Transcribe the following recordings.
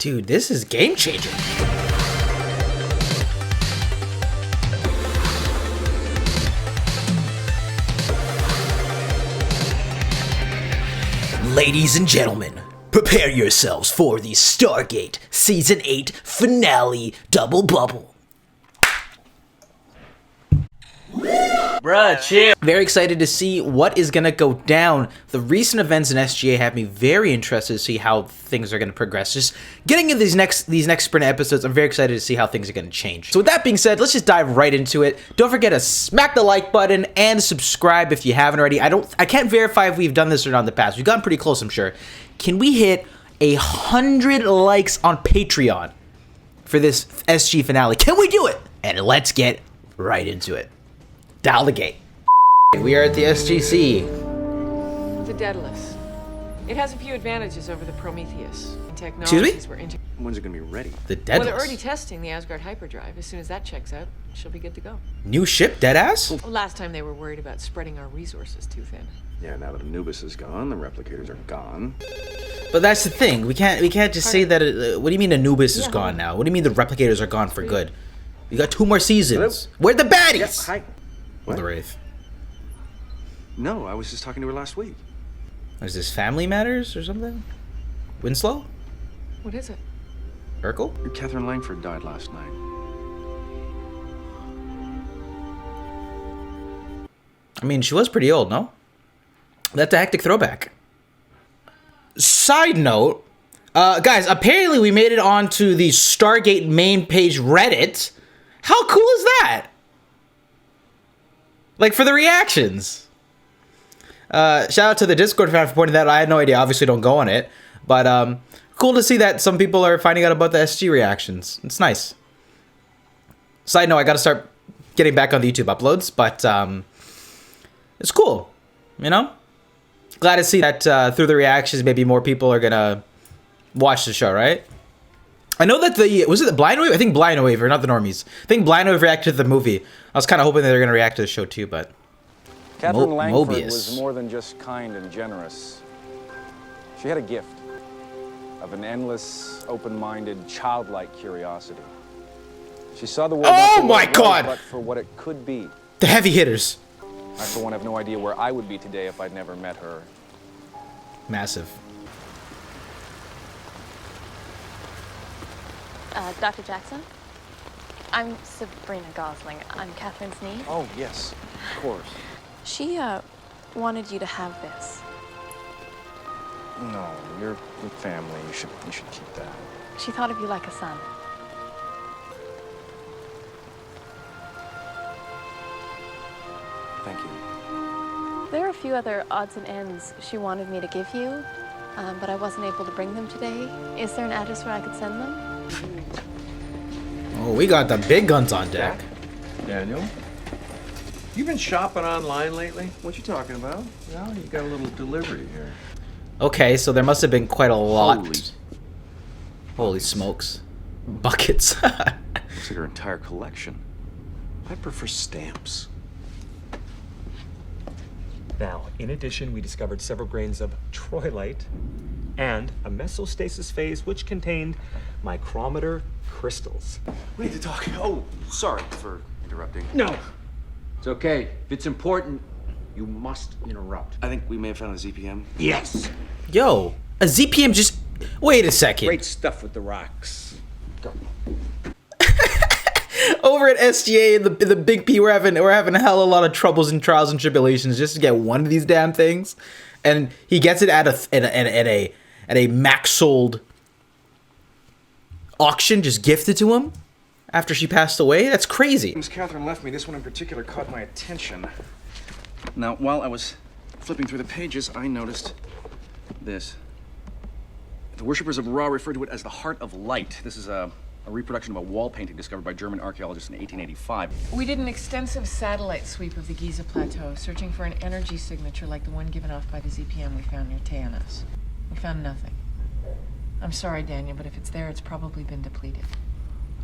Dude, this is game changing. Ladies and gentlemen, prepare yourselves for the Stargate Season 8 finale double bubble. Bruh, chill. Very excited to see what is going to go down. The recent events in SGA have me very interested to see how things are going to progress. Just getting into these next sprint episodes, I'm very excited to see how things are going to change. So with that being said, let's just dive right into it. Don't forget to smack the like button and subscribe if you haven't already. I can't verify if we've done this or not in the past. We've gotten pretty close, I'm sure. Can we hit 100 likes on Patreon for this SG finale? Can we do it? And let's get right into it. Dial the gate. We are at the SGC. The Daedalus. It has a few advantages over the Prometheus. Excuse me? When's it gonna be ready? The Well, Daedalus. they're already testing the Asgard hyperdrive. As soon as that checks out, she'll be good to go. New ship, Deadass? Well, last time they were worried about spreading our resources too thin. Yeah, now that Moebius is gone, the replicators are gone. But that's the thing. We can't just say that. What do you mean Anubis is Yeah. gone now? What do you mean the replicators are gone for good? We got 2 more seasons. Where the baddies? Yes, hi. What? The Wraith. No, I was just talking to her last week. Is this Family Matters or something? Winslow? What is it? Urkel? Catherine Langford died last night. I mean, she was pretty old, no? That's a hectic throwback. Side note, guys, apparently we made it onto the Stargate main page Reddit. How cool is that? Like, for the reactions. Shout out to the Discord fan for pointing that out. I had no idea. Obviously, don't go on it. But cool to see that some people are finding out about the SG reactions. It's nice. Side note, I got to start getting back on the YouTube uploads. But it's cool, you know? Glad to see that through the reactions, maybe more people are going to watch the show, right? I know that was it the Blind Wave? I think Blind Wave, or not the normies. I think Blind Wave reacted to the movie. I was kind of hoping that they were going to react to the show too, but... Catherine Langford Moebius was more than just kind and generous. She had a gift of an endless, open-minded, childlike curiosity. She saw the world not for what it was, but for what it could be. The heavy hitters. I, for one, have no idea where I would be today if I'd never met her. Massive. Dr. Jackson? I'm Sabrina Gosling. I'm Catherine's niece. Oh, yes, of course. She, wanted you to have this. No, you're family. You should keep that. She thought of you like a son. Thank you. There are a few other odds and ends she wanted me to give you, but I wasn't able to bring them today. Is there an address where I could send them? Oh, we got the big guns on deck. Daniel, you been shopping online lately? What you talking about? Well, you got a little delivery here. Okay, so there must have been quite a lot. Holy Holy smokes. Buckets. Looks like her entire collection. I prefer stamps. Now, in addition, we discovered several grains of troilite and a mesostasis phase which contained micrometer crystals. We need to talk. Oh, sorry for interrupting. No. It's okay. If it's important, you must interrupt. I think we may have found a ZPM. Yes. Yo, a ZPM just... Wait a second. Great stuff with the rocks. Go. Over at SGA in the Big P, we're having a hell of a lot of troubles and trials and tribulations just to get one of these damn things, and he gets it at a max sold auction, just gifted to him after she passed away. That's crazy. As Catherine left me, this one in particular caught my attention. Now, while I was flipping through the pages, I noticed this. The worshippers of Ra referred to it as the Heart of Light. This is a reproduction of a wall painting discovered by German archaeologists in 1885. We did an extensive satellite sweep of the Giza Plateau, searching for an energy signature like the one given off by the ZPM we found near Tanis. We found nothing. I'm sorry, Daniel, but if it's there, it's probably been depleted.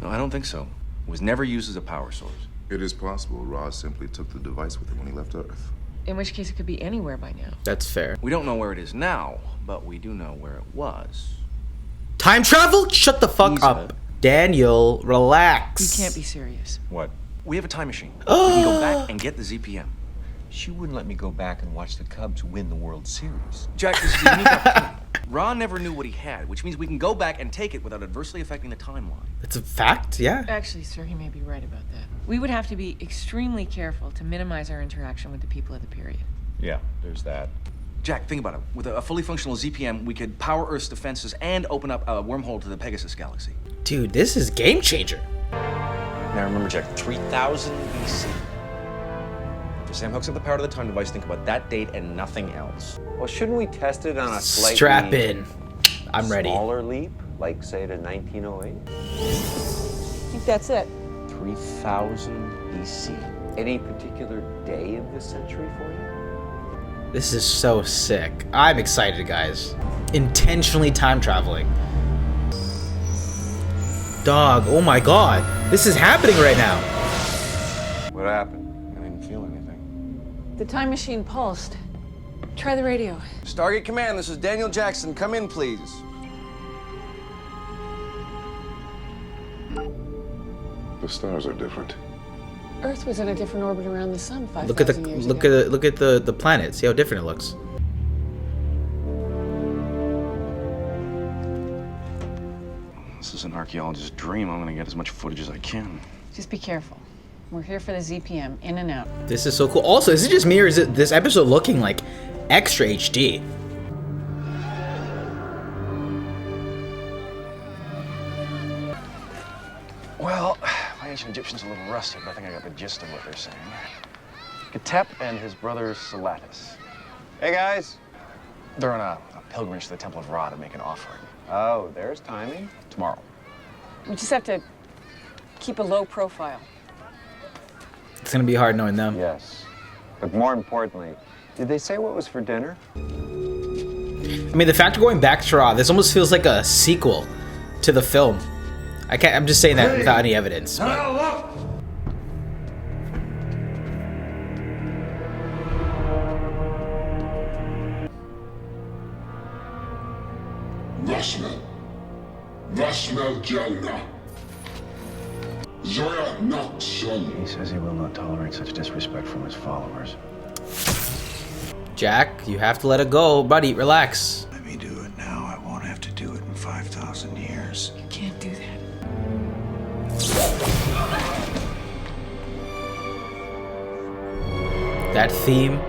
No, I don't think so. It was never used as a power source. It is possible Ross simply took the device with him when he left Earth. In which case, it could be anywhere by now. That's fair. We don't know where it is now, but we do know where it was. Time travel? Shut the fuck up. Daniel, relax. You can't be serious. What? We have a time machine. We can go back and get the ZPM. She wouldn't let me go back and watch the Cubs win the World Series. Jack, this is a unique opportunity. Ron never knew what he had, which means we can go back and take it without adversely affecting the timeline. It's a fact, yeah. Actually, sir, he may be right about that. We would have to be extremely careful to minimize our interaction with the people of the period. Yeah, there's that. Jack, think about it. With a fully functional ZPM, we could power Earth's defenses and open up a wormhole to the Pegasus galaxy. Dude, this is game changer. Now remember, Jack, 3000 BC. If Sam hooks up the power to the time device, think about that date and nothing else. Well, shouldn't we test it on a slightly Strap in. I'm ready. smaller leap, like say to 1908? I think that's it. 3000 BC. Any particular day of the century for you? This is so sick. I'm excited, guys. Intentionally time traveling. Dog, oh my god. This is happening right now. What happened? I didn't feel anything. The time machine pulsed. Try the radio. Stargate Command, this is Daniel Jackson. Come in, please. The stars are different. Earth was in a different orbit around the sun 5,000 Look at the years look ago. at look at the planet. See how different it looks. This is an archaeologist's dream. I'm gonna get as much footage as I can. Just be careful. We're here for the ZPM, in and out. This is so cool. Also, is it just me or is it this episode looking like extra HD? Well, my ancient Egyptian's a little rusty, but I think I got the gist of what they're saying. Ketep and his brother Salatus. Hey, guys. They're on a pilgrimage to the Temple of Ra to make an offering. Oh, there's timing. Tomorrow. We just have to keep a low profile. It's gonna be hard knowing them. Yes. But more importantly, did they say what was for dinner? I mean, the fact of going back to Ra, this almost feels like a sequel to the film. I'm just saying that without any evidence. Vashmel Jalna. Zoya Noxon. He says he will not tolerate such disrespect from his followers. Jack, you have to let it go, buddy. Relax. Let me do it now. I won't have to do it in 5,000 years. You can't do that. That theme.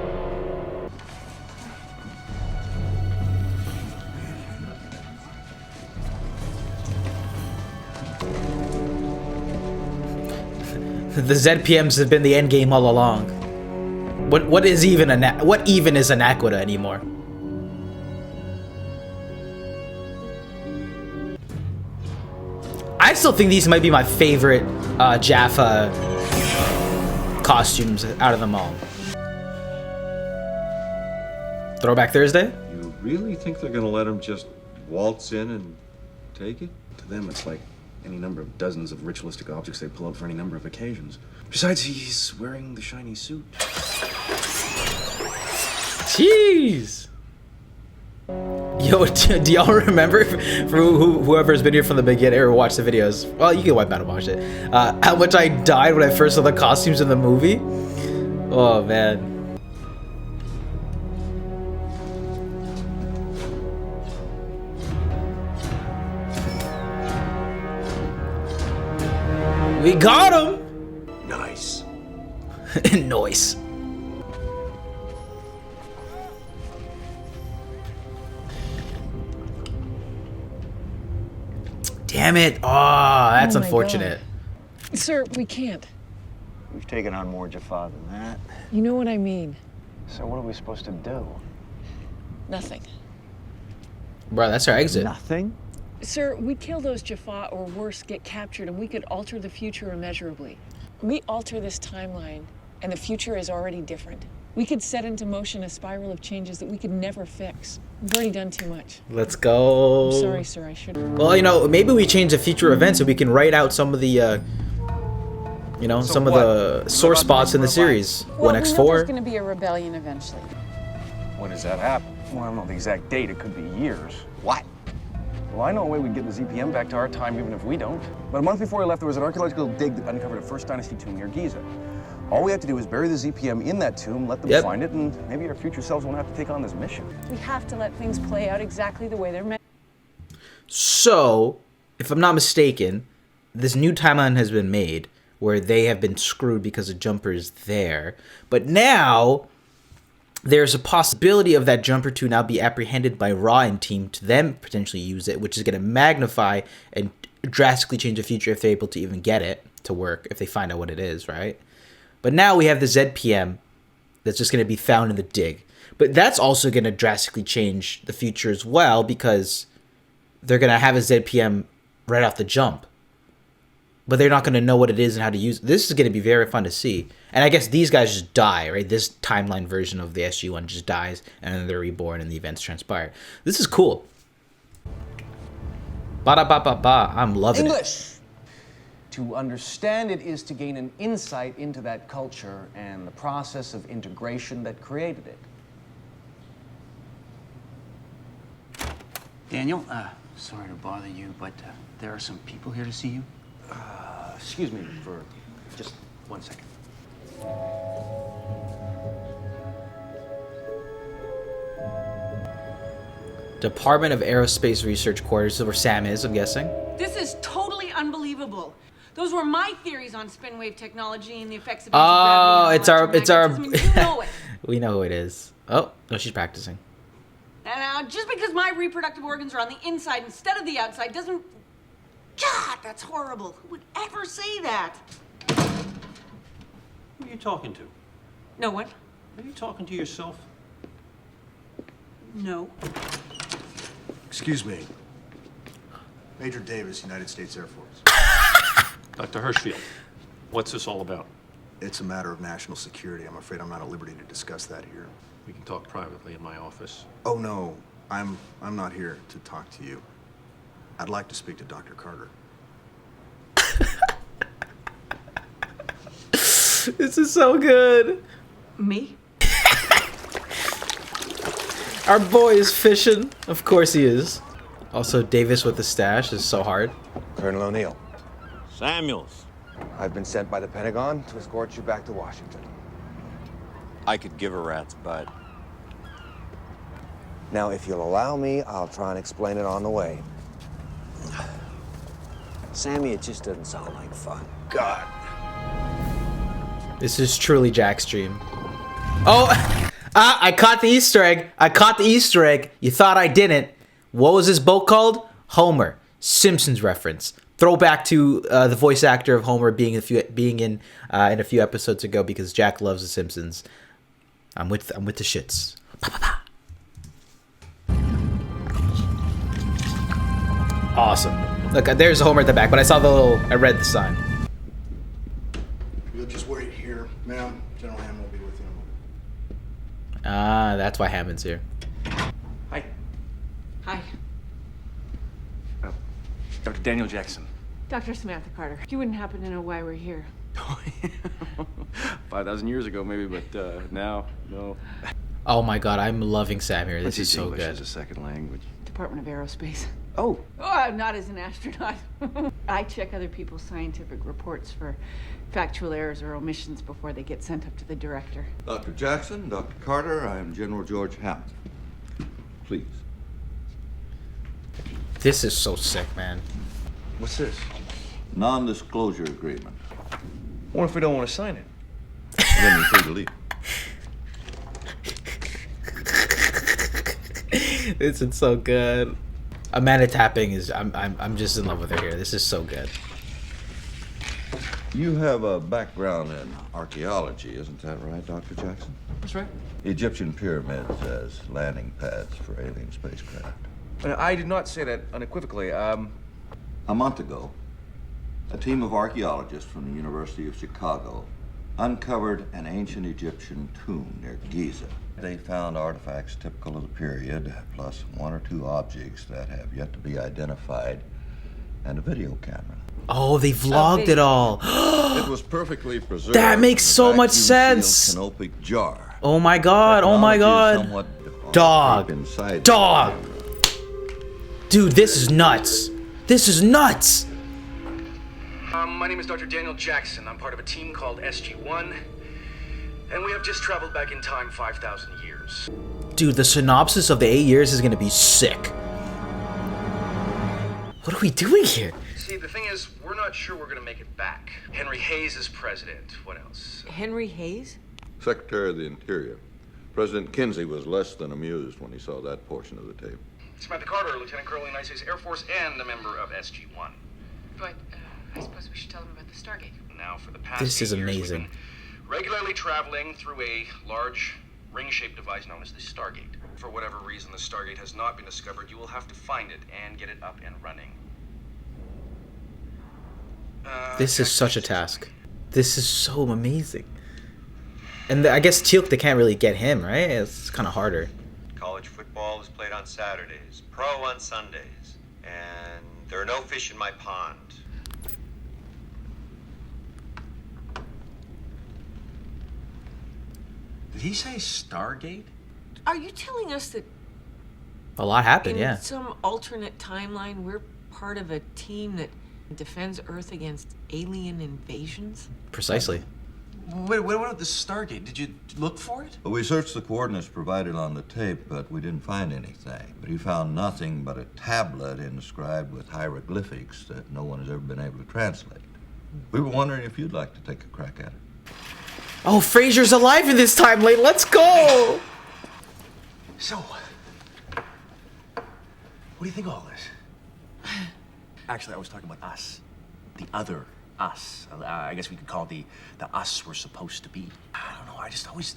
The ZPMs have been the end game all along. What is even what even is an Aquila anymore? I still think these might be my favorite Jaffa costumes out of them all. Throwback Thursday? You really think they're gonna let him just waltz in and take it? To them, it's like any number of dozens of ritualistic objects they pull out for any number of occasions. Besides, he's wearing the shiny suit. Jeez. Yo, do y'all remember, for whoever's been here from the beginning or watched the videos, well, you can wipe out and watch it, how much I died when I first saw the costumes in the movie? Oh, man. We got him! Nice. Nice. Damn it. Oh, that's Oh my unfortunate. Sir, we can't. We've taken on more Jaffa than that. You know what I mean. So what are we supposed to do? Nothing. Bro, that's our exit. Nothing? Sir, we'd kill those Jaffa or worse, get captured, and we could alter the future immeasurably. We alter this timeline, and the future is already different. We could set into motion a spiral of changes that we could never fix. We've already done too much. Let's go. I'm sorry, sir, I shouldn't. Well, you know, maybe we change the future events so we can write out some of the, you know, So some what? of the sore What about spots in the robots? series. Well, we know there's 1x4. going to be a rebellion eventually. When does that happen? Well, I don't know the exact date. It could be years. What? Well, I know a way we can get the ZPM back to our time even if we don't. But a month before he left, there was an archaeological dig that uncovered a First Dynasty tomb near Giza. All we have to do is bury the ZPM in that tomb, let them find it, and maybe our future selves won't have to take on this mission. We have to let things play out exactly the way they're meant. So, if I'm not mistaken, this new timeline has been made where they have been screwed because the jumper is there. But now, there's a possibility of that jumper to now be apprehended by Ra and team to then potentially use it, which is going to magnify and drastically change the future if they're able to even get it to work, if they find out what it is, right? But now we have the ZPM that's just going to be found in the dig. But that's also going to drastically change the future as well, because they're going to have a ZPM right off the jump. But they're not going to know what it is and how to use it. This is going to be very fun to see. And I guess these guys just die, right? This timeline version of the SG-1 just dies, and then they're reborn and the events transpire. This is cool. Ba-da-ba-ba-ba. I'm loving English. To understand it is to gain an insight into that culture and the process of integration that created it. Daniel, sorry to bother you, but there are some people here to see you. Excuse me for just 1 second. Department of Aerospace Research Quarters, where Sam is, I'm guessing. This is totally unbelievable. Those were my theories on spin wave technology and the effects of Oh, it's our you know it. We know who it is. Oh, no, she's practicing. And just because my reproductive organs are on the inside instead of the outside doesn't... God, that's horrible. Who would ever say that? Who are you talking to? No one. Are you talking to yourself? No. Excuse me. Major Davis, United States Air Force. Dr. Hirschfield, what's this all about? It's a matter of national security. I'm afraid I'm not at liberty to discuss that here. We can talk privately in my office. Oh, no. I'm not here to talk to you. I'd like to speak to Dr. Carter. This is so good. Me? Our boy is fishing. Of course he is. Also, Davis with the stash is so hard. Colonel O'Neill. Samuels. I've been sent by the Pentagon to escort you back to Washington. I could give a rat's butt. Now, if you'll allow me, I'll try and explain it on the way. Sammy, it just doesn't sound like fun. God. This is truly Jack's dream. Oh, I caught the Easter egg. I caught the Easter egg. You thought I didn't. What was this boat called? Homer. Simpsons reference. Throwback to the voice actor of Homer being in a few episodes ago, because Jack loves the Simpsons. I'm with the shits. Awesome. Look, there's Homer at the back, but I read the sign. You'll just wait here. Ma'am, General Hammond will be with you in a moment. Ah, that's why Hammond's here. Hi. Hi. Dr. Daniel Jackson. Dr. Samantha Carter. You wouldn't happen to know why we're here. 5,000 years ago, maybe, but now, no. Oh my God, I'm loving Sam here. This is so English good. as a second language. Department of Aerospace. Oh. Oh, not as an astronaut. I check other people's scientific reports for factual errors or omissions before they get sent up to the director. Dr. Jackson, Dr. Carter, I am General George Hammond. Please. This is so sick, man. What's this? Non-disclosure agreement. What if we don't want to sign it? Then you're free to leave. This is so good. Amanda tapping is I'm just in love with her here. This is so good. You have a background in archaeology, isn't that right, Dr. Jackson? That's right. Egyptian pyramids as landing pads for alien spacecraft. I did not say that unequivocally. A month ago, a team of archaeologists from the University of Chicago uncovered an ancient Egyptian tomb near Giza. They found artifacts typical of the period, plus one or two objects that have yet to be identified, and a video camera. Oh, they vlogged it all. It was perfectly preserved. That makes so much sense. Canopic jar. Oh my God! Oh my God! Dog. Dog. Dude, this is nuts. This is nuts. My name is Dr. Daniel Jackson. I'm part of a team called SG-1, and we have just traveled back in time 5,000 years. Dude, the synopsis of the 8 years is gonna be sick. What are we doing here? See, the thing is, we're not sure we're gonna make it back. Henry Hayes is president. What else? Henry Hayes? Secretary of the Interior. President Kinsey was less than amused when he saw that portion of the tape. Samantha Carter, Lieutenant Colonel in the United States Air Force, and a member of SG-1. But I suppose we should tell them about the Stargate. Now, for the past This is 8 years, amazing. we've been regularly traveling through a large ring-shaped device known as the Stargate. For whatever reason, the Stargate has not been discovered. You will have to find it and get it up and running. This is such a task. This is so amazing. And I guess Teal'c, they can't really get him, right? It's kind of harder. College football is played on Saturdays, pro on Sundays, and there are no fish in my pond. Did he say Stargate? Are you telling us that A lot happened, in yeah. some alternate timeline we're part of a team that defends Earth against alien invasions? Precisely. Wait, what about the Stargate? Did you look for it? Well, we searched the coordinates provided on the tape, but we didn't find anything. But he found nothing but a tablet inscribed with hieroglyphics that no one has ever been able to translate. We were wondering if you'd like to take a crack at it. Oh, Fraser's alive in this timeline. Let's go. So, what do you think of all this? Actually, I was talking about us. The other us. I guess we could call it the us we're supposed to be. I don't know, I just always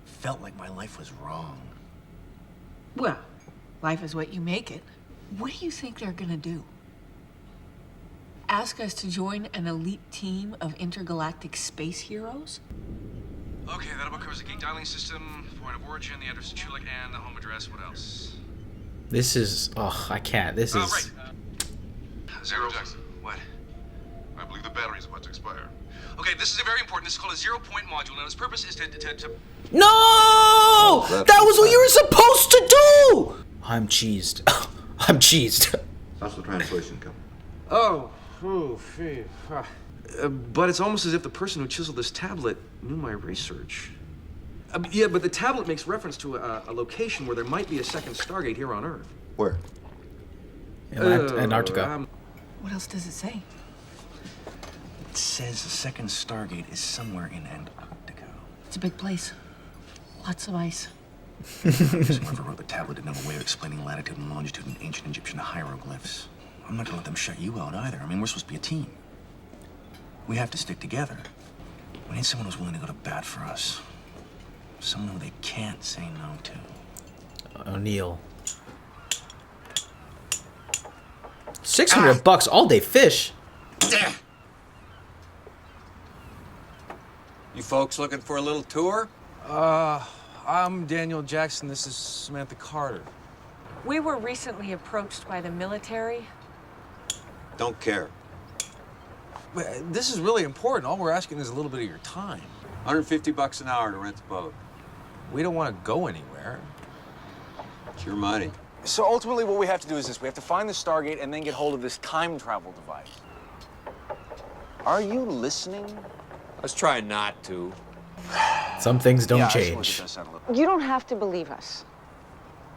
felt like my life was wrong. Well, life is what you make it. What do you think they're gonna do? Ask us to join an elite team of intergalactic space heroes? Okay, that about covers the gate dialing system, point of origin, the address of Chulik, and the home address. What else? This is... Oh, I can't. This is... Right. Zero. Jackson. What? I believe the battery's about to expire. Okay, this is very important. This is called a zero-point module, and its purpose is to... No! That was what you were supposed to do! I'm cheesed. I'm cheesed. How's the translation come? Oh, but it's almost as if the person who chiseled this tablet knew my research. Yeah, but the tablet makes reference to a location where there might be a second Stargate here on Earth. Where? Antarctica. What else does it say? It says the second Stargate is somewhere in Antarctica. It's a big place. Lots of ice. Whoever wrote the tablet didn't have a way of explaining latitude and longitude in ancient Egyptian hieroglyphs. I'm not gonna let them shut you out either. I mean, we're supposed to be a team. We have to stick together. We need someone who's willing to go to bat for us. Someone who they can't say no to. O'Neill. $600 all day fish. You folks looking for a little tour? I'm Daniel Jackson. This is Samantha Carter. We were recently approached by the military. Don't care. This is really important. All we're asking is a little bit of your time. $150 an hour to rent the boat. We don't want to go anywhere. It's your money. So ultimately what we have to do is this. We have to find the Stargate and then get hold of this time travel device. Are you listening? Let's try not to. Some things don't change. You don't have to believe us.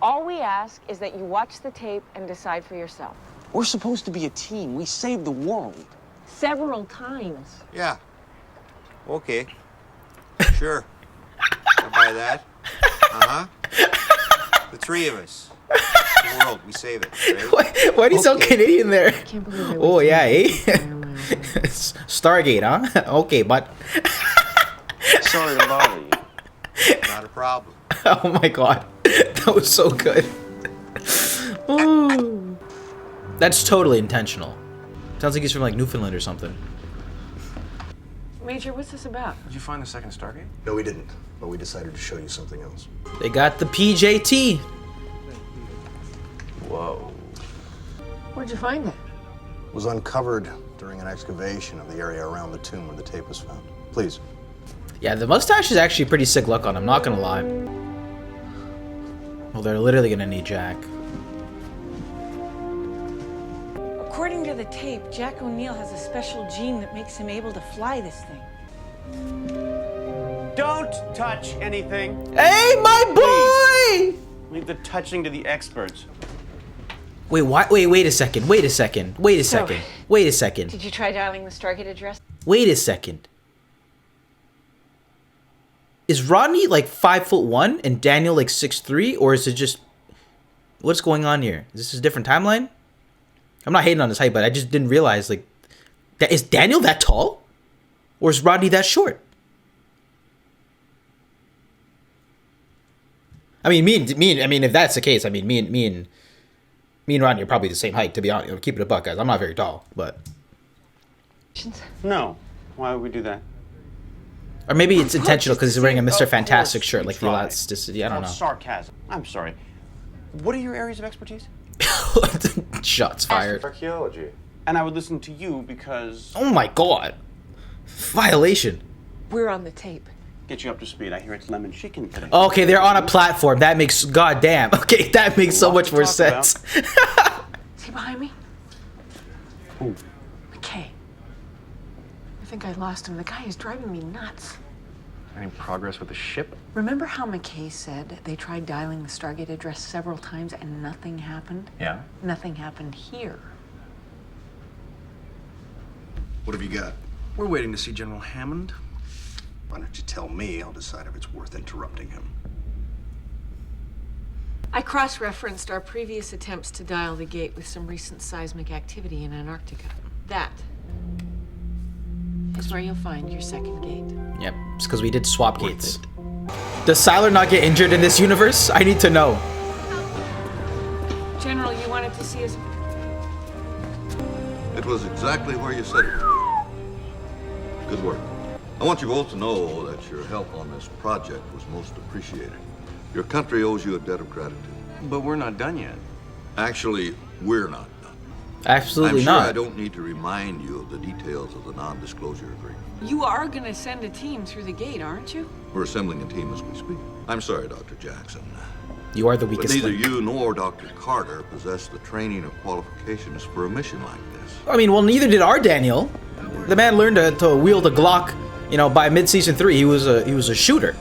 All we ask is that you watch the tape and decide for yourself. We're supposed to be a team. We saved the world. Several times. Yeah. Okay. Sure. I'll buy that. Uh-huh. The three of us. The world, we save it. Right? Why do you sound Canadian there? I can't believe Oh, yeah, eh? Stargate, huh? Okay, but... Sorry to bother you. Not a problem. Oh my god. That was so good. Ooh. That's totally intentional. Sounds like he's from like Newfoundland or something. Major, what's this about? Did you find the second Stargate? No, we didn't, but we decided to show you something else. They got the PJT. Whoa. Where'd you find it? It was uncovered during an excavation of the area around the tomb where the tape was found. Please. Yeah, the mustache is actually pretty sick look on him, not gonna lie. Well, they're literally gonna need Jack. the tape, Jack O'Neill has a special gene that makes him able to fly this thing. Don't touch anything. Hey, my boy! Please. Leave the touching to the experts. Wait, what? Wait a second. Wait a second. Wait a second. Wait a second. Did you try dialing the Stargate address? Wait a second. Is Rodney like 5'1" and Daniel like 6'3", or is it just what's going on here? Is this a different timeline? I'm not hating on his height, but I just didn't realize like that is Daniel that tall, or is Rodney that short? I mean, if that's the case, I mean, me and Rodney are probably the same height. To be honest, keep it a buck, guys. I'm not very tall, but No. Why would we do that? or maybe it's intentional because he's wearing a Mr. Fantastic shirt, like the elasticity. I don't know. Sarcasm. I'm sorry. What are your areas of expertise? Shots fired. Archaeology. And I would listen to you because... Oh my god. Violation. We're on the tape. Get you up to speed. I hear it's lemon chicken today. Okay, they're on a platform. That makes goddamn. Okay, that makes so much more sense. Is he behind me? Who? McKay. I think I lost him. The guy is driving me nuts. Any progress with the ship? Remember how McKay said they tried dialing the Stargate address several times and nothing happened? Yeah. Nothing happened here. What have you got? We're waiting to see General Hammond. Why don't you tell me? I'll decide if it's worth interrupting him. I cross-referenced our previous attempts to dial the gate with some recent seismic activity in Antarctica. That is where you'll find your second gate. Yep, it's because we did swap gates. Does Siler not get injured in this universe? I need to know. General, you wanted to see us? It was exactly where you said it. Good work. I want you both to know that your help on this project was most appreciated. Your country owes you a debt of gratitude. But we're not done yet. Actually, we're not done. Absolutely I'm sure not. I don't need to remind you of the details of the non-disclosure agreement. You are going to send a team through the gate, aren't you? We're assembling a team as we speak. I'm sorry, Dr. Jackson. You are the But weakest neither link. you nor Dr. Carter possess the training or qualifications for a mission like this. I mean, well, neither did our Daniel. The man learned to wield a Glock. You know, by mid-season 3, he was a shooter.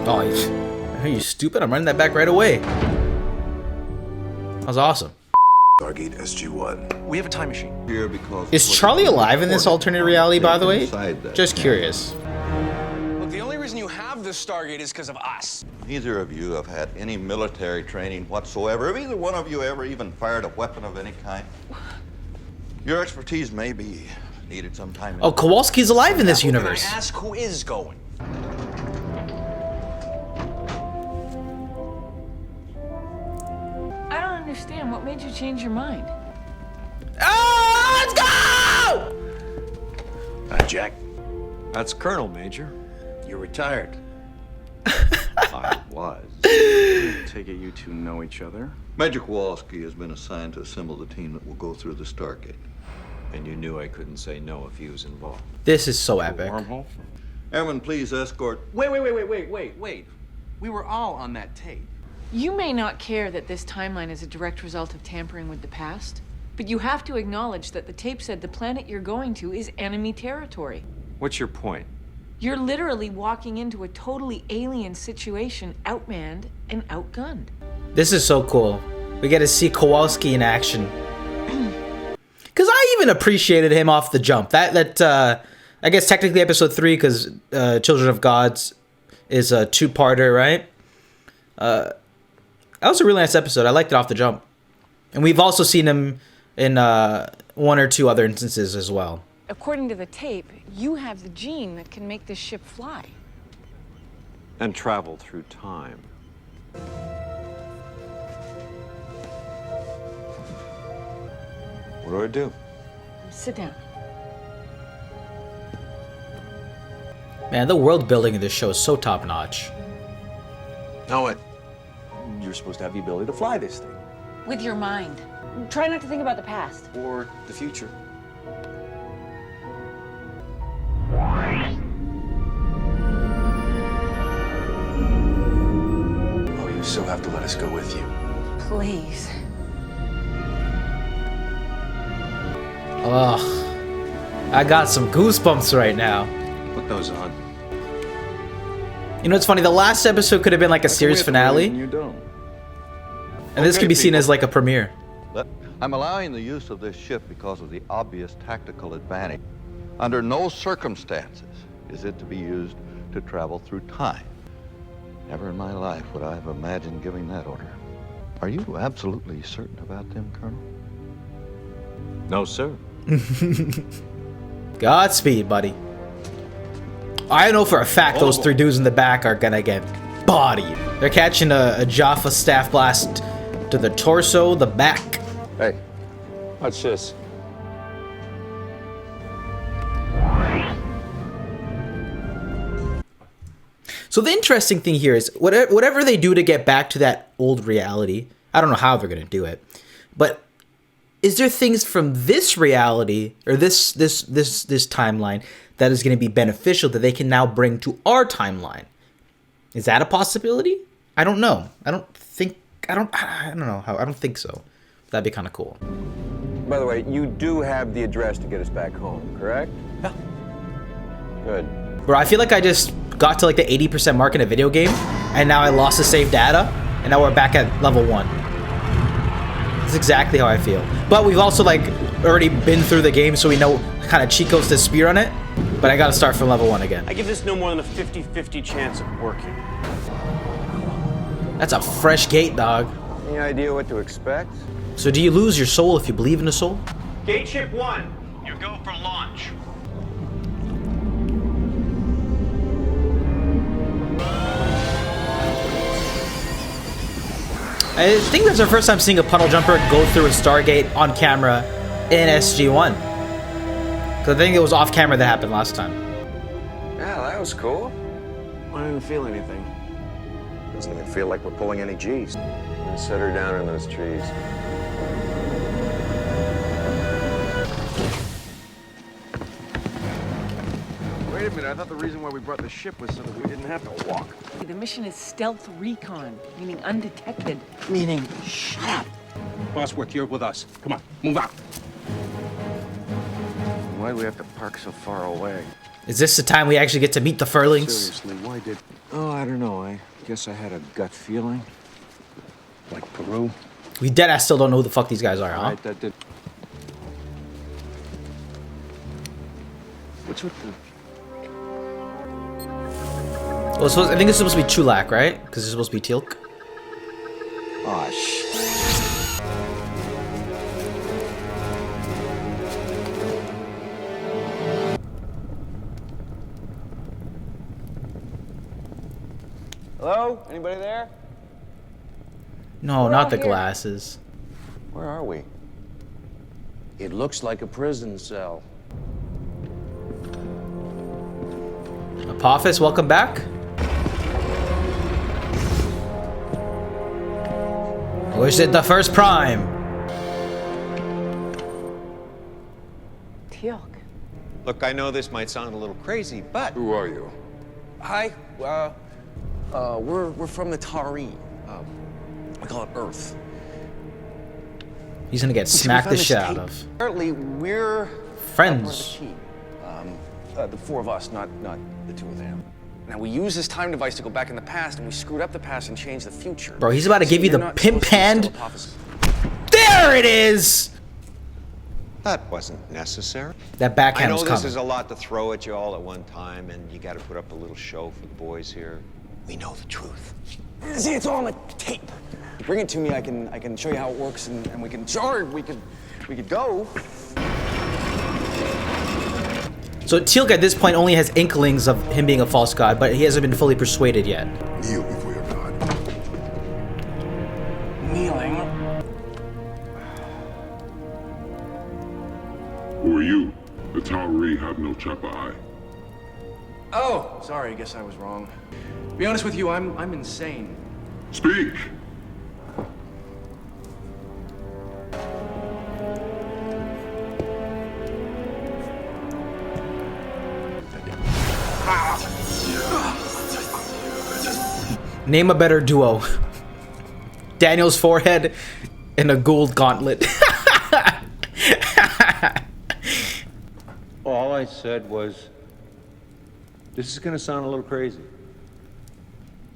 Oh, are you stupid? I'm running that back right away. That was awesome. Stargate SG-1. We have a time machine. Here because Is Charlie alive in this alternate reality, by the way? Inside that Just camp. curious. Look, the only reason you have this Stargate is because of us. Neither of you have had any military training whatsoever. Have either one of you ever even fired a weapon of any kind? Your expertise may be needed sometime. Oh, Kowalski's alive in this universe. Can I ask who is going? I don't understand. What made you change your mind? Oh, let's go! Jack. That's Colonel, Major. You're retired. I was. Take it you two know each other? Major Kowalski has been assigned to assemble the team that will go through the Stargate. And you knew I couldn't say no if he was involved. This is so epic. Wormhole? Airman, please escort. Wait. We were all on that tape. You may not care that this timeline is a direct result of tampering with the past, but you have to acknowledge that the tape said the planet you're going to is enemy territory. What's your point? You're literally walking into a totally alien situation, outmanned and outgunned. This is so cool. We get to see Kowalski in action. Because I even appreciated him off the jump. That I guess technically episode 3, because Children of Gods is a 2-parter, right? That was a really nice episode. I liked it off the jump. And we've also seen him in 1 or 2 other instances as well. According to the tape, you have the gene that can make this ship fly. And travel through time. What do I do? Sit down. Man, the world building of this show is so top notch. Now what? You're supposed to have the ability to fly this thing. With your mind. Try not to think about the past. Or the future. Oh, you still have to let us go with you. Please. Ugh. I got some goosebumps right now. Put those on. You know, it's funny. The last episode could have been like a series finale. You don't. And this could be seen as like a premiere. I'm allowing the use of this ship because of the obvious tactical advantage. Under no circumstances is it to be used to travel through time. Never in my life would I have imagined giving that order. Are you absolutely certain about them, Colonel? No, sir. Godspeed, buddy. I know for a fact those 3 dudes in the back are gonna get bodied. They're catching a Jaffa staff blast to the torso, the back. Hey, watch this. So the interesting thing here is whatever they do to get back to that old reality, I don't know how they're gonna do it, but is there things from this reality or this timeline that is going to be beneficial that they can now bring to our timeline? Is that a possibility? I don't know. I don't know how. I don't think so. That'd be kind of cool. By the way, you do have the address to get us back home, correct? Yeah. Good. Bro, I feel like I just got to like the 80% mark in a video game, and now I lost the save data, and now we're back at level 1. That's exactly how I feel. But we've also like already been through the game, so we know kind of cheat codes to spear on it. But I gotta start from level 1 again. I give this no more than a 50-50 chance of working. That's a fresh gate, dog. Any idea what to expect? So do you lose your soul if you believe in a soul? Gate ship 1, you go for launch. I think that's our first time seeing a puddle jumper go through a Stargate on camera in SG-1. Because I think it was off camera that happened last time. Yeah, that was cool. I didn't feel anything. Doesn't even feel like we're pulling any G's. Set her down in those trees. Wait a minute, I thought the reason why we brought the ship was so that we didn't have to walk. The mission is stealth recon, meaning undetected. Meaning, shut up. Bosworth, you're with us. Come on, move out. Why do we have to park so far away? Is this the time we actually get to meet the Furlings? Seriously, why did... Oh, I don't know. I guess I had a gut feeling. Like Peru. We deadass still don't know who the fuck these guys are, huh? Right, that did. What's with the... Well, I think it's supposed to be Chulak, right? Because it's supposed to be Teal'c. Oh, shit. Hello? Anybody there? No, We're not out the here. glasses. Where are we? It looks like a prison cell. Apophis, welcome back. Wish it the first prime. Teal'c. Look, I know this might sound a little crazy, but... Who are you? Hi, we're from the Tari. We call it Earth. He's gonna get smacked the shit out of. Apparently, we're friends. The 4 of us, not the 2 of them. Now, we use this time device to go back in the past, and we screwed up the past and changed the future. Bro, he's about to give you You're the not pimp supposed to hand. steal Apophis. There it is! That wasn't necessary. That backhand I know was this coming. is a lot to throw at you all at one time, and you got to put up a little show for the boys here. We know the truth. See, it's all on the tape. You bring it to me, I can show you how it works, and we can charge. We could go. So Teal'c at this point only has inklings of him being a false god, but he hasn't been fully persuaded yet. Kneel before your god. Kneeling. Who are you? The Tauri have no chopper eye. Oh, sorry. I guess I was wrong. To be honest with you, I'm insane. Speak! Name a better duo. Daniel's forehead and a gold gauntlet. All I said was, this is gonna sound a little crazy.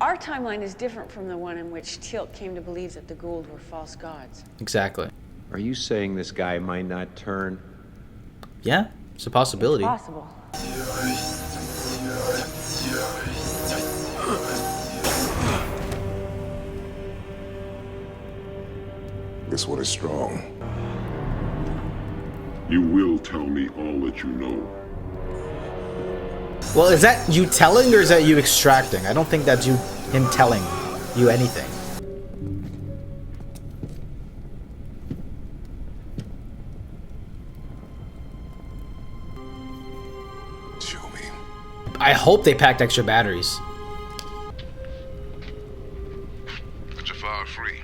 Our timeline is different from the one in which Teal'c came to believe that the Gould were false gods. Exactly. Are you saying this guy might not turn? Yeah, it's a possibility. It's possible. This one is strong. You will tell me all that you know. Well, is that you telling or is that you extracting? I don't think that's him telling you anything. Show me. I hope they packed extra batteries. The Jafar are free.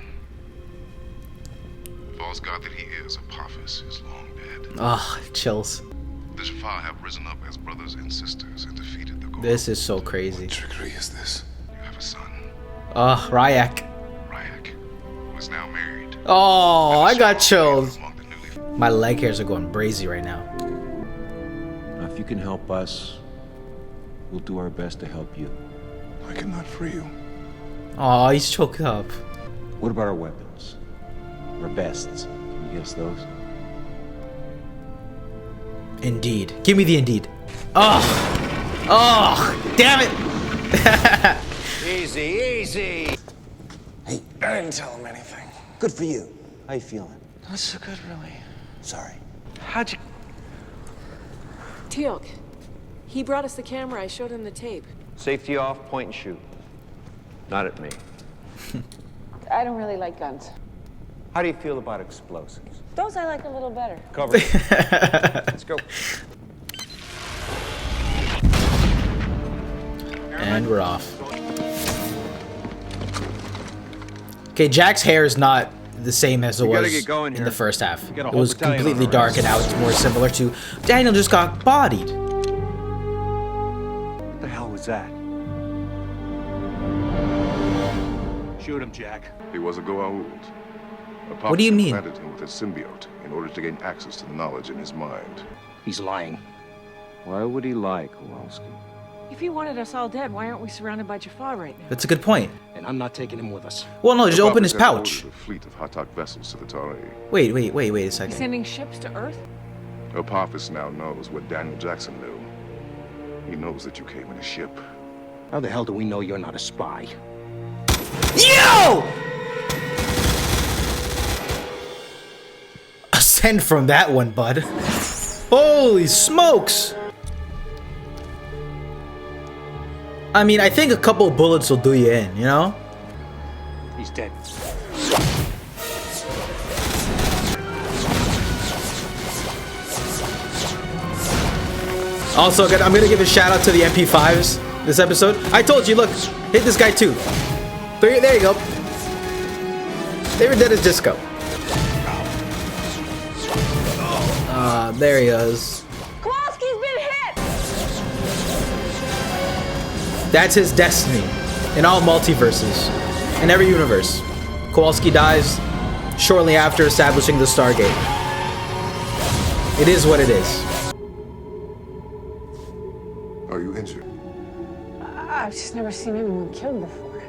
False god that he is, Apophis, is long dead. Ugh, chills. The Jafar have risen up as brothers and sisters and defeated the Gould. This is so crazy. What trickery is this? You have a son. Ryak. Ryak, who is now married. Oh, I got chills. My leg hairs are going brazy right now. Now, if you can help us, we'll do our best to help you. I cannot free you. Oh, he's choked up. What about our weapons? Our vests? Can you guess those? Indeed. Give me the indeed. Oh, damn it. Easy, easy. Hey, I didn't tell him anything. Good for you. How you feeling? Not so good, really. Sorry. How'd you... Teal'c. He brought us the camera. I showed him the tape. Safety off, point and shoot. Not at me. I don't really like guns. How do you feel about explosives? Those I like a little better. Cover it. Let's go. And we're off. Okay, Jack's hair is not the same as it was in the first half. It was completely dark and now it's more similar to Daniel just got bodied. What the hell was that? Shoot him, Jack. He was a Goa'uld. What do you mean? Planted him with a symbiote in order to gain access to the knowledge in his mind. He's lying. Why would he lie, Kowalski? If he wanted us all dead, why aren't we surrounded by Jafar right now? That's a good point. And I'm not taking him with us. Well, no, just open his Apophis pouch. had ordered a fleet of Hatak vessels to the Tari. Wait a He's second. sending ships to Earth? Apophis now knows what Daniel Jackson knew. He knows that you came in a ship. How the hell do we know you're not a spy? Yo! Ascend from that one, bud. Holy smokes! I mean, I think a couple of bullets will do you in, you know? He's dead. Also, I'm gonna give a shout out to the MP5s this episode. I told you, look, hit this guy too. There you go. They were dead as disco. There he is. Kowalski's been hit! That's his destiny in all multiverses, in every universe. Kowalski dies shortly after establishing the Stargate. It is what it is. Are you injured? I've just never seen anyone killed before.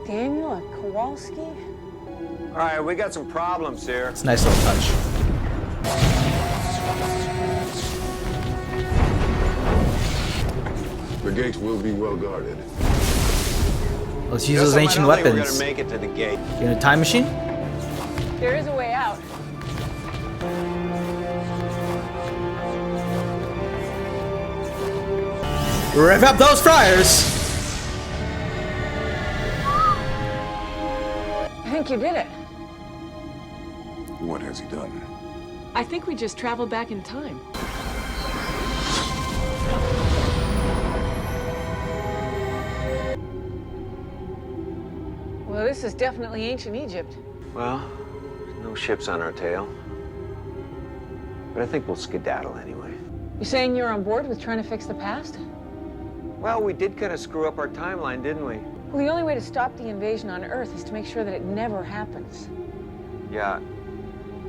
Daniel, a Kowalski? All right, we got some problems here. It's a nice little touch. The gates will be well guarded. Let's use those ancient weapons. We're gonna make it to the gate. You in a time machine? There is a way out. Rev up those fryers! I think you did it. What has he done? I think we just traveled back in time. Well, this is definitely ancient Egypt. Well, no ships on our tail. But I think we'll skedaddle anyway. You saying you're on board with trying to fix the past? Well, we did kind of screw up our timeline, didn't we? Well, the only way to stop the invasion on Earth is to make sure that it never happens. Yeah.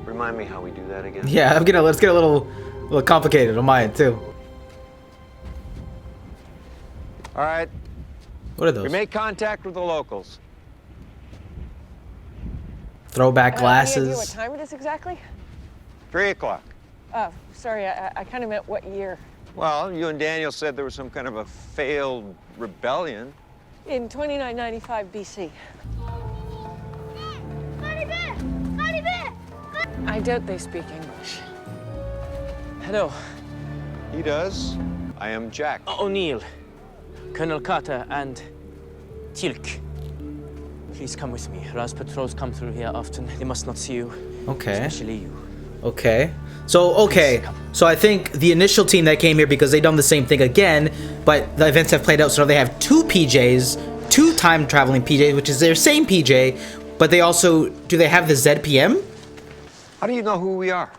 Remind me how we do that again. Yeah, let's get a little A little complicated on my end, too. All right. What are those? We make contact with the locals. Throwback Any glasses. idea what time it is exactly? 3 o'clock. Oh, sorry, I kind of meant what year. Well, you and Daniel said there was some kind of a failed rebellion. In 2995 BC. I doubt they speak English. Hello. He does. I am Jack. O'Neill, Colonel Carter, and Tilk. Please come with me. Raz patrols come through here often. They must not see you. Okay. Especially you. Okay. So I think the initial team that came here because they done the same thing again, but the events have played out, so now they have 2 PJs, 2 time traveling PJs, which is their same PJ, but they also do they have the ZPM? How do you know who we are?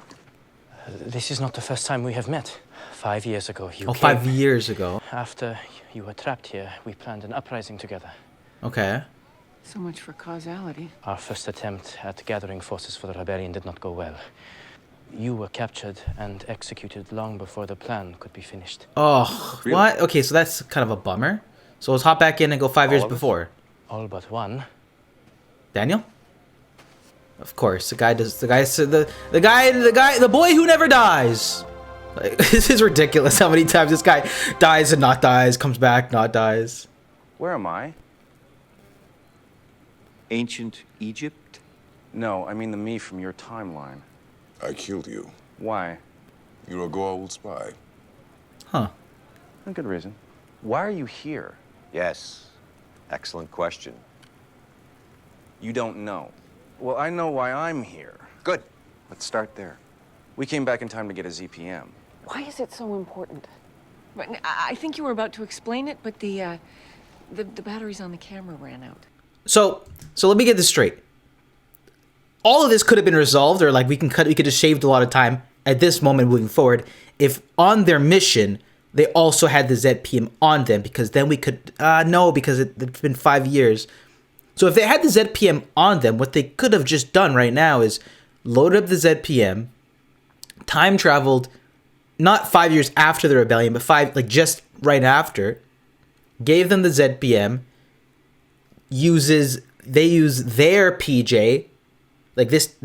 This is not the first time we have met. 5 years ago, you came. 5 years ago. After you were trapped here, we planned an uprising together. Okay. So much for causality. Our first attempt at gathering forces for the rebellion did not go well. You were captured and executed long before the plan could be finished. Oh, really? What? Okay, so that's kind of a bummer. So let's hop back in and go 5 years before. All but one. Daniel? Of course, the boy who never dies. Like, this is ridiculous how many times this guy dies and not dies, comes back, not dies. Where am I? Ancient Egypt? No, I mean the me from your timeline. I killed you. Why? You're a Goa'uld spy. Huh. A good reason. Why are you here? Yes. Excellent question. You don't know. Well, I know why I'm here. Good. Let's start there. We came back in time to get a ZPM. Why is it so important? But I think you were about to explain it, but the batteries on the camera ran out. So let me get this straight. All of this could have been resolved, or like we could have shaved a lot of time at this moment moving forward if on their mission they also had the ZPM on them, because then we could no, because it's been 5 years. So if they had the ZPM on them, what they could have just done right now is loaded up the ZPM, time traveled, not 5 years after the rebellion, but just right after, gave them the ZPM, they use their PJ, like this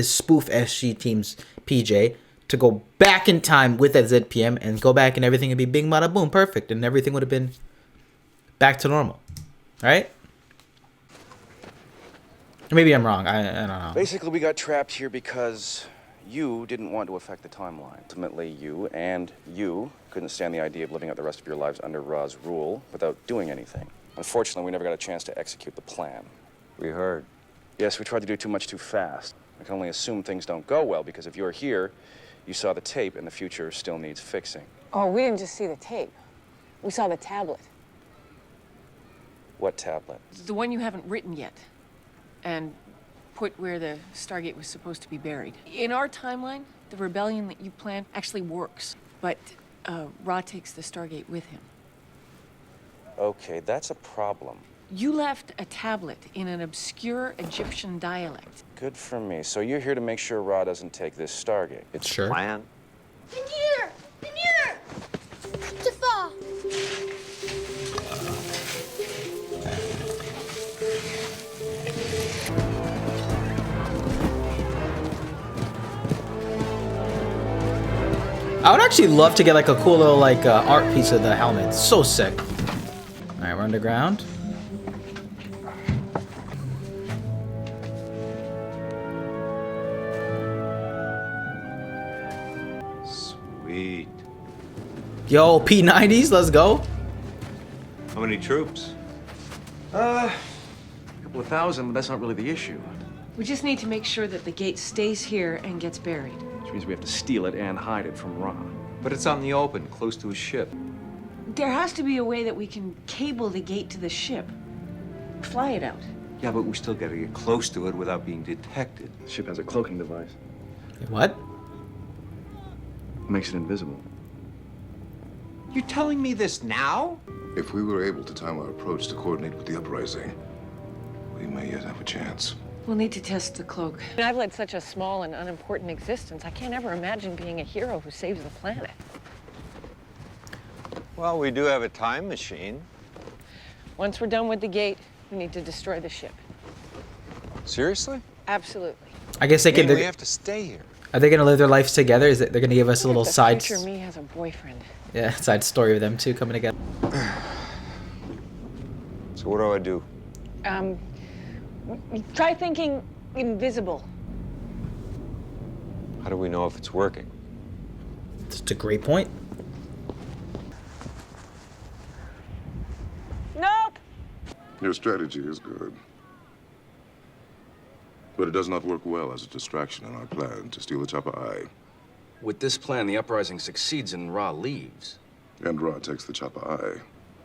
spoof SG team's PJ, to go back in time with that ZPM and go back and everything would be bing bada boom, perfect, and everything would have been back to normal. All right? Maybe I'm wrong. I don't know. Basically, we got trapped here because you didn't want to affect the timeline. Ultimately, you couldn't stand the idea of living out the rest of your lives under Ra's rule without doing anything. Unfortunately, we never got a chance to execute the plan. We heard. Yes, we tried to do too much too fast. I can only assume things don't go well because if you're here, you saw the tape and the future still needs fixing. Oh, we didn't just see the tape. We saw the tablet. What tablet? The one you haven't written yet. And put where the Stargate was supposed to be buried. In our timeline, the rebellion that you planned actually works, but Ra takes the Stargate with him. Okay, that's a problem. You left a tablet in an obscure Egyptian dialect. Good for me. So you're here to make sure Ra doesn't take this Stargate. It's a plan. Meneer! Meneer! Jafar! I would actually love to get like a cool little art piece of the helmet. It's so sick. All right, we're underground. Sweet. Yo, P90s, let's go. How many troops? A couple of thousand, but that's not really the issue. We just need to make sure that the gate stays here and gets buried. Which means we have to steal it and hide it from Ra. But it's on the open, close to a ship. There has to be a way that we can cable the gate to the ship. Fly it out. Yeah, but we still gotta get close to it without being detected. The ship has a cloaking device. What? Makes it invisible. You're telling me this now? If we were able to time our approach to coordinate with the uprising, we may yet have a chance. We'll need to test the cloak. I've led such a small and unimportant existence. I can't ever imagine being a hero who saves the planet. Well, we do have a time machine. Once we're done with the gate, we need to destroy the ship. Seriously? Absolutely. I guess they can. We have to stay here. Are they going to live their lives together? Is it they're going to give us a little side? Future me has a boyfriend. Yeah, side story of them two coming together. So what do I do? Try thinking invisible. How do we know if it's working? That's a great point. Nope. Your strategy is good. But it does not work well as a distraction in our plan to steal the Chopper Eye. With this plan, the uprising succeeds and Ra leaves. And Ra takes the Chopper Eye.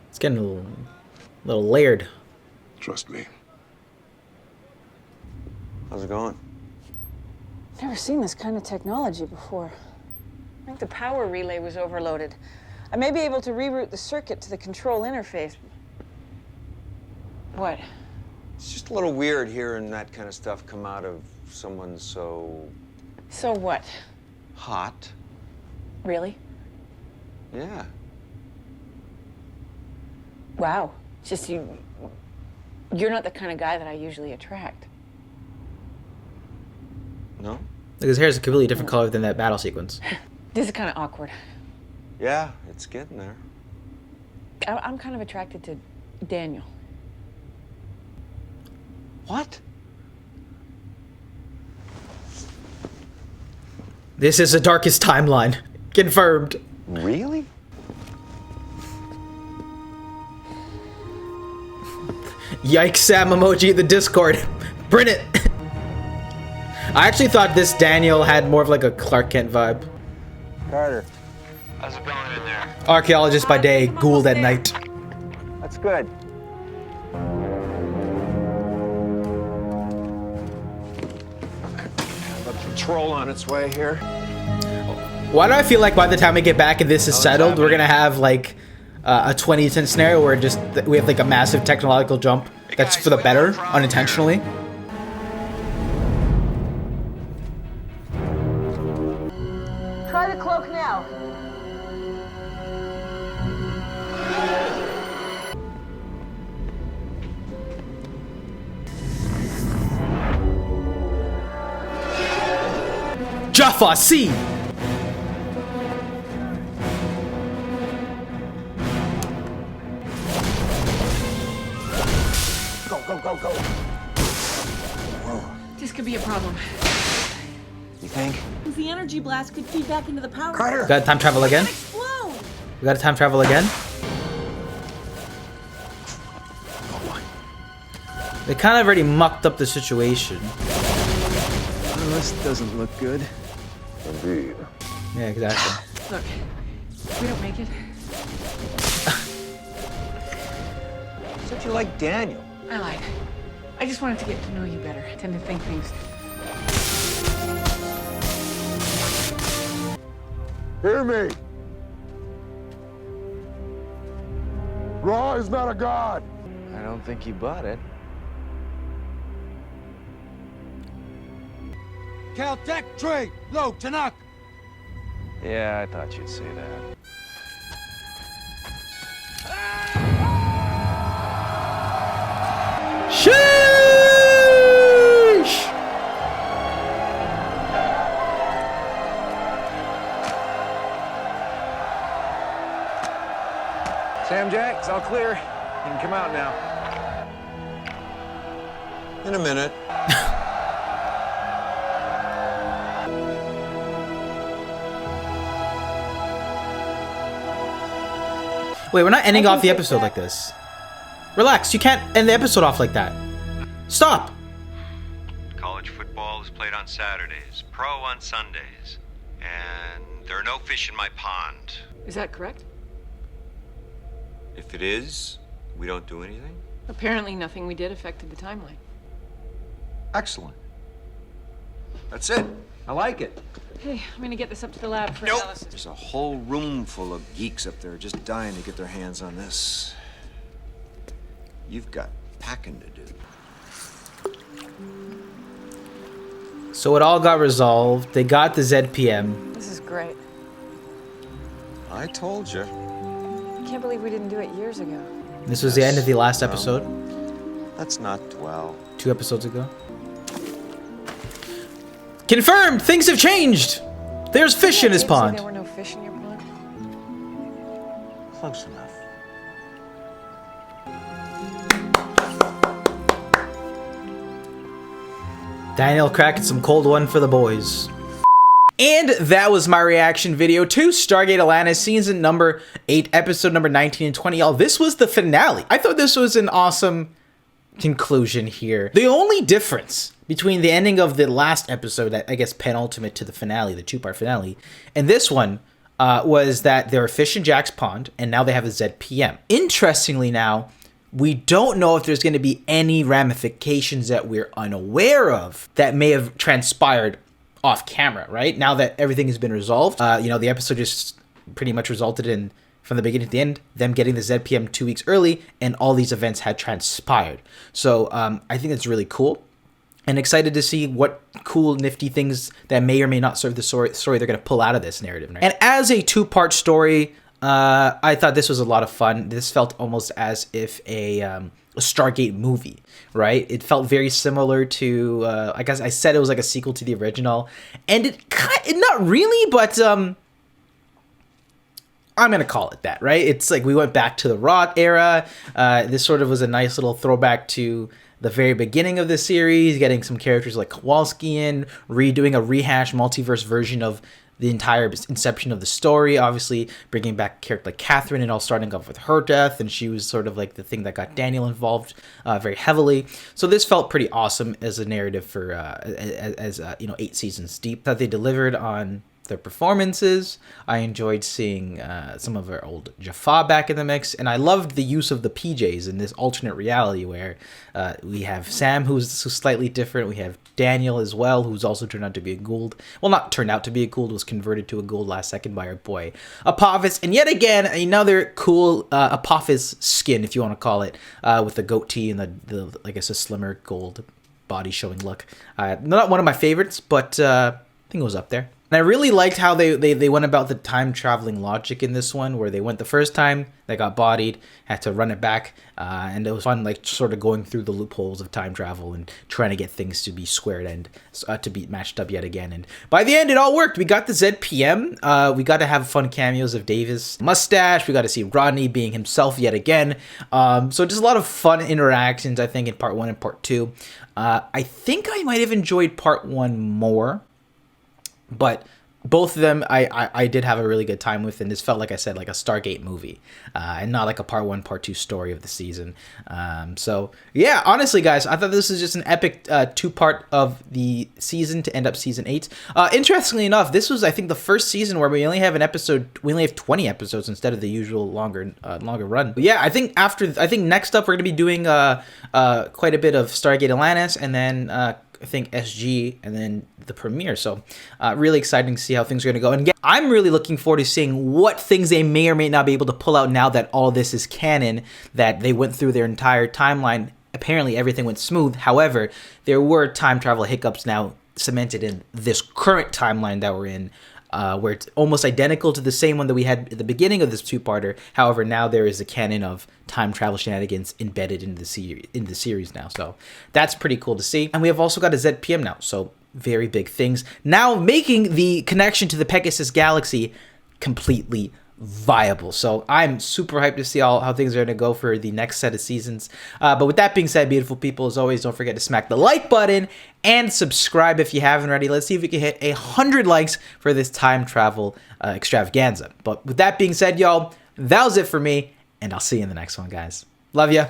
It's getting a little layered. Trust me. How's it going? Never seen this kind of technology before. I think the power relay was overloaded. I may be able to reroute the circuit to the control interface. What? It's just a little weird hearing that kind of stuff come out of someone so... So what? hot. Really? Yeah. Wow. It's just you're not the kind of guy that I usually attract. No? Like his hair is a completely different color than that battle sequence. This is kind of awkward. Yeah, it's getting there. I'm kind of attracted to Daniel. What? This is the darkest timeline. Confirmed. Really? Yikes, Sam emoji in the Discord. Print it. I actually thought this Daniel had more of like a Clark Kent vibe. Carter. How's it going in there? Archaeologist by day, Gould at night. That's good. A patrol on its way here. Why do I feel like by the time we get back and this is settled, we're gonna have like a 2010 scenario where just we have like a massive technological jump that's for the better, unintentionally. Try the cloak now. Jaffa, see! Go. This could be a problem. You think? The energy blast could feed back into the power. Carter! We gotta time travel again? Explode! We gotta time travel again? They kind of already mucked up the situation. Well, this doesn't look good. Indeed. Yeah, exactly. Look, if we don't make it, Said you like Daniel. I lied. I just wanted to get to know you better. I tend to think things. Hear me! Ra is not a god! I don't think you bought it. Caltech trade! Low, Tanakh! Yeah, I thought you'd say that. Sheesh! Sam Jack, it's all clear. You can come out now. In a minute. Wait, we're not ending off the episode like this. Relax, you can't end the episode off like that. Stop! College football is played on Saturdays, pro on Sundays, and there are no fish in my pond. Is that correct? If it is, we don't do anything? Apparently nothing we did affected the timeline. Excellent. That's it. I like it. Hey, I'm gonna get this up to the lab for analysis. There's a whole room full of geeks up there just dying to get their hands on this. You've got packing to do. So it all got resolved. They got the ZPM. This is great. I told you. I can't believe we didn't do it years ago. This was the end of the last episode. Let's not dwell. 2 episodes ago. Confirmed! Things have changed! There's fish in his pond. There were no fish in your pond? Close enough. Daniel cracking some cold one for the boys. And that was my reaction video to Stargate Atlantis season number 8, episode number 19 and 20. Y'all, this was the finale. I thought this was an awesome conclusion here. The only difference between the ending of the last episode, that I guess penultimate to the finale, the 2-part finale, and this one was that there are fish in Jack's pond, and now they have a ZPM. Interestingly now, we don't know if there's going to be any ramifications that we're unaware of that may have transpired off camera, right? Now that everything has been resolved, you know, the episode just pretty much resulted in, from the beginning to the end, them getting the ZPM 2 weeks early, and all these events had transpired. So I think it's really cool, and excited to see what cool, nifty things that may or may not serve the story they're going to pull out of this narrative. Right? And as a 2-part story, I thought this was a lot of fun. This felt almost as if a Stargate movie, right? It felt very similar to, I guess I said it was like a sequel to the original, and it not really, but I'm gonna call it that, right? It's like we went back to the Rock era. This sort of was a nice little throwback to the very beginning of the series, getting some characters like Kowalski in, redoing a rehash multiverse version of the entire inception of the story, obviously bringing back a character like Catherine, and all starting off with her death, and she was sort of like the thing that got Daniel involved very heavily. So this felt pretty awesome as a narrative for you know, 8 seasons deep. That they delivered on their performances. I enjoyed seeing some of our old Jaffa back in the mix, and I loved the use of the PJs in this alternate reality where we have Sam, who's slightly different. We have Daniel as well, who's also turned out to be a Gould. Well, not turned out to be a Gould, was converted to a Gould last second by our boy Apophis. And yet again, another cool Apophis skin, if you want to call it, with the goatee and the I guess a slimmer gold body showing look. Not one of my favorites, but I think it was up there. And I really liked how they went about the time traveling logic in this one, where they went the first time, they got bodied, had to run it back, and it was fun, like sort of going through the loopholes of time travel and trying to get things to be squared and to be matched up yet again. And by the end, it all worked. We got the ZPM. We got to have fun cameos of Davis' mustache. We got to see Rodney being himself yet again. So just a lot of fun interactions, I think, in part 1 and part 2. I think I might have enjoyed part 1 more. But both of them I did have a really good time with, and this felt, like I said, like a Stargate movie, and not like a part 1, part 2 story of the season. So yeah, honestly, guys, I thought this was just an epic 2-part of the season to end up season 8. Interestingly enough, this was, I think, the first season where we only have 20 episodes instead of the usual longer run. But yeah, I think next up we're gonna be doing quite a bit of Stargate Atlantis, and then I think SG, and then the premiere. So really exciting to see how things are going to go. And again, I'm really looking forward to seeing what things they may or may not be able to pull out now that all this is canon, that they went through their entire timeline. Apparently everything went smooth. However, there were time travel hiccups now cemented in this current timeline that we're in, where it's almost identical to the same one that we had at the beginning of this 2-parter. However, now there is a canon of time travel shenanigans embedded in the series now. So that's pretty cool to see. And we have also got a ZPM now. So very big things now, making the connection to the Pegasus Galaxy completely viable. So I'm super hyped to see how things are going to go for the next set of seasons. But with that being said, beautiful people, as always, don't forget to smack the like button and subscribe if you haven't already. Let's see if we can hit 100 likes for this time travel extravaganza. But with that being said, y'all, that was it for me, and I'll see you in the next one, guys. Love ya.